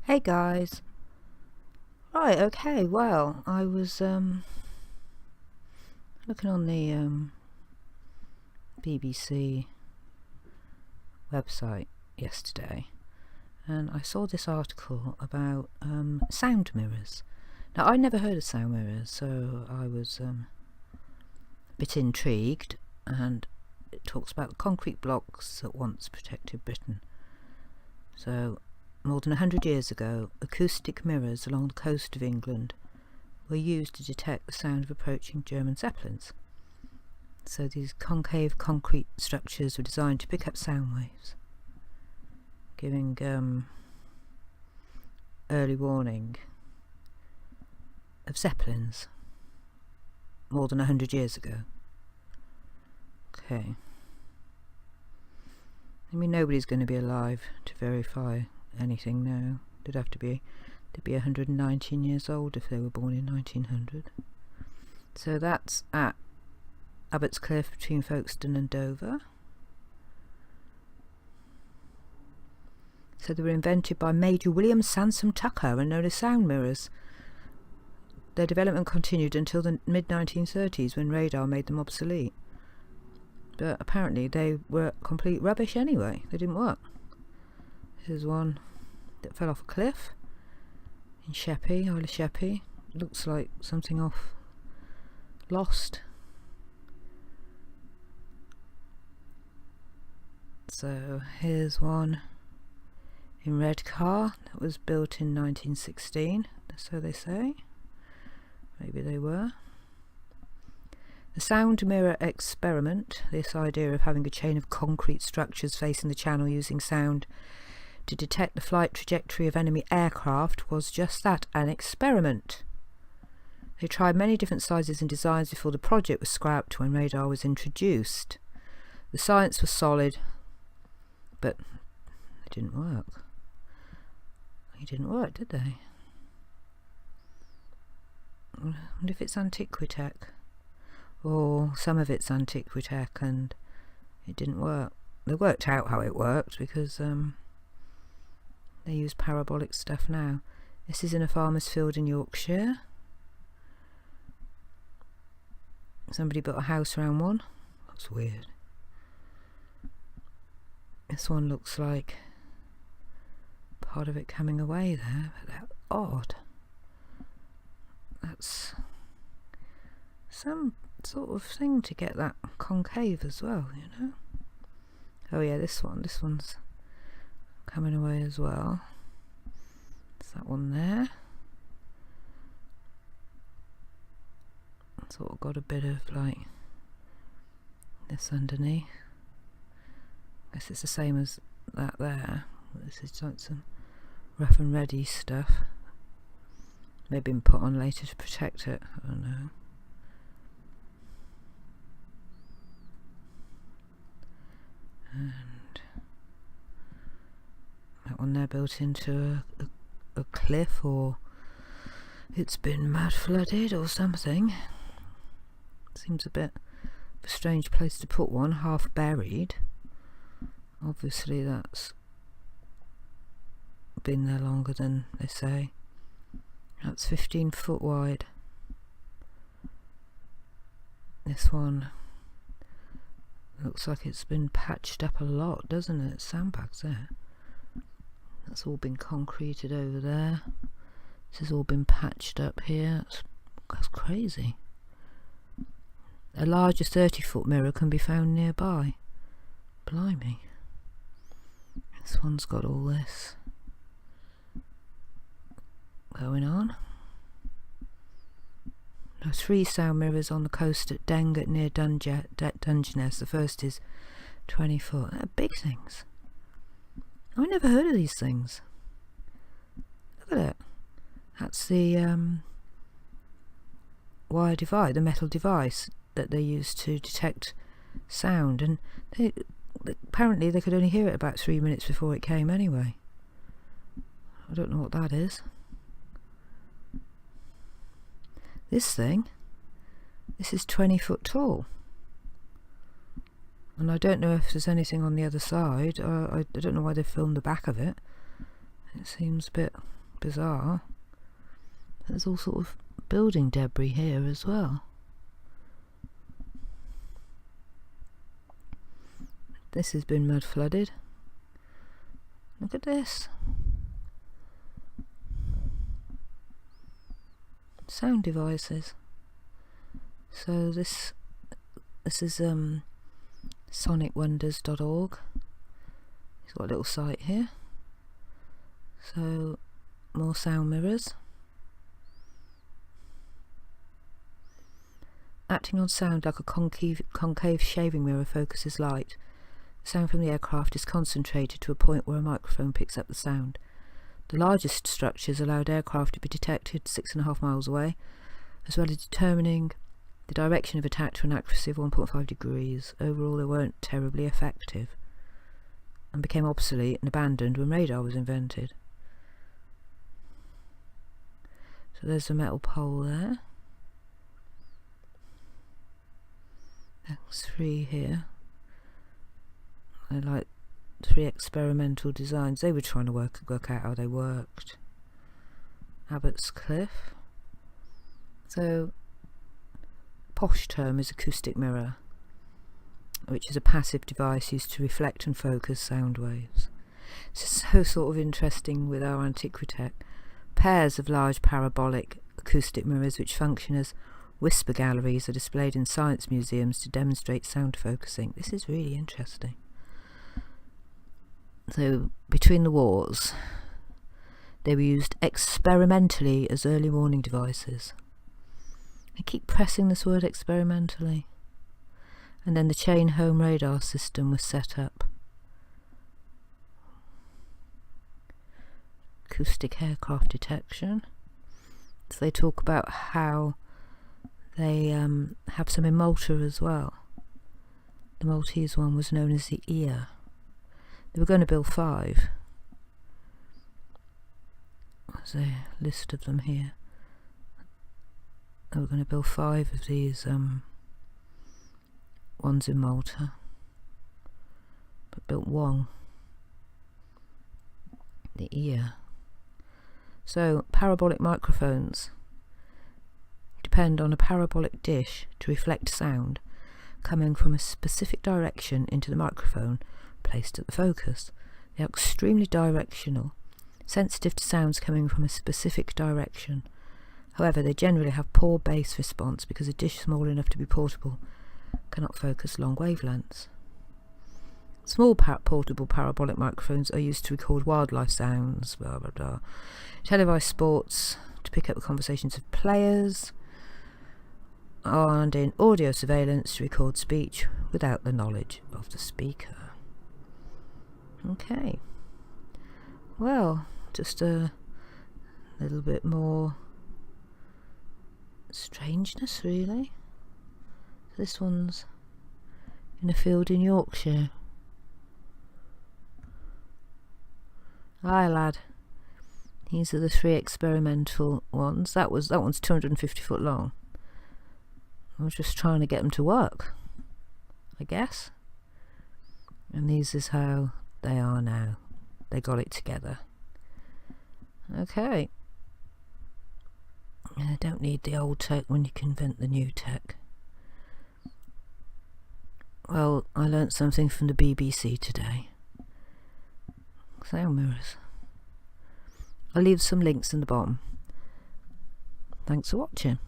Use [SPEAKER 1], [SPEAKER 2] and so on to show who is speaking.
[SPEAKER 1] Hey guys. Right, okay, well, I was looking on the BBC website yesterday and I saw this article about sound mirrors. Now, I'd never heard of sound mirrors, so I was a bit intrigued, and it talks about the concrete blocks that once protected Britain. So, more than 100 years ago, acoustic mirrors along the coast of England were used to detect the sound of approaching German zeppelins. So these concave concrete structures were designed to pick up sound waves, giving early warning of zeppelins more than 100 years ago. Okay. I mean, nobody's going to be alive to verify anything now. They'd be 119 years old if they were born in 1900. So that's at Abbots Cliff between Folkestone and Dover. So they were invented by Major William Sansom Tucker and known as sound mirrors. Their development continued until the mid-1930s when radar made them obsolete. But apparently they were complete rubbish anyway. They didn't work. Here's one that fell off a cliff in Sheppey, Isle of Sheppey. Looks like something off Lost. So here's one in Redcar that was built in 1916, so they say. Maybe they were. The sound mirror experiment, this idea of having a chain of concrete structures facing the channel using sound to detect the flight trajectory of enemy aircraft, was just that, an experiment. They tried many different sizes and designs before the project was scrapped when radar was introduced. The science was solid, but it didn't work. It didn't work, did they? I wonder if it's Antiquitech. Or some of it's Antiquitech and it didn't work. They worked out how it worked because they use parabolic stuff now. This is in a farmer's field in Yorkshire. Somebody built a house around one. That's weird. This one looks like part of it coming away there, but that's odd. That's some sort of thing to get that concave as well, you know. Oh yeah, this one's coming away as well. It's that one there. Sort of got a bit of like this underneath. I guess it's the same as that there. This is like some rough and ready stuff. Maybe been put on later to protect it. I don't know. And that one there built into a cliff, or it's been mud flooded or something. Seems a bit of a strange place to put one, half buried. Obviously that's been there longer than they say. That's 15 foot wide. This one looks like it's been patched up a lot, doesn't it? Sandbags there. That's all been concreted over there. This has all been patched up here. That's crazy. A larger 30-foot mirror can be found nearby. Blimey. This one's got all this going on. There are 3 sound mirrors on the coast at Dengat near Dungeness. The first is 20 foot. They're big things. I never heard of these things. Look at it. That's the wire device, the metal device that they use to detect sound, and apparently they could only hear it about 3 minutes before it came anyway. I don't know what that is. This is 20 foot tall, and I don't know if there's anything on the other side. I don't know why they filmed the back of it. It seems a bit bizarre. There's all sort of building debris here as well. This has been mud flooded. Look at this. Sound devices. So this is sonicwonders.org. It's got a little site here. So more sound mirrors. Acting on sound like a concave shaving mirror focuses light. Sound from the aircraft is concentrated to a point where a microphone picks up the sound. The largest structures allowed aircraft to be detected 6.5 miles away, as well as determining the direction of attack to an accuracy of 1.5 degrees. Overall, they weren't terribly effective and became obsolete and abandoned when radar was invented. So there's a metal pole there. There's 3 here. They're like 3 experimental designs. They were trying to work out how they worked. Abbott's Cliff. So, posh term is acoustic mirror, which is a passive device used to reflect and focus sound waves. It's so sort of interesting with our Antiquitech. Pairs of large parabolic acoustic mirrors which function as whisper galleries are displayed in science museums to demonstrate sound focusing. This is really interesting. So, between the wars, they were used experimentally as early warning devices. I keep pressing this word experimentally. And then the chain home radar system was set up. Acoustic aircraft detection. So they talk about how they have some in Malta as well. The Maltese one was known as the ear. They were going to build 5. There's a list of them here. They were going to build 5 of these ones in Malta, but built 1. The ear. So parabolic microphones depend on a parabolic dish to reflect sound coming from a specific direction into the microphone placed at the focus. They are extremely directional, sensitive to sounds coming from a specific direction. However, they generally have poor bass response because a dish small enough to be portable cannot focus long wavelengths. Small portable parabolic microphones are used to record wildlife sounds, blah blah blah. Televised sports to pick up the conversations of players, and in audio surveillance to record speech without the knowledge of the speaker. Okay. Well, just a little bit more strangeness, really. This one's in a field in Yorkshire. Aye, lad. These are the 3 experimental ones. That one's 250 foot long. I was just trying to get them to work, I guess. And these is how they are now. They got it together. Okay. I don't need the old tech when you can invent the new tech. Well, I learnt something from the BBC today. Sound mirrors. I'll leave some links in the bottom. Thanks for watching.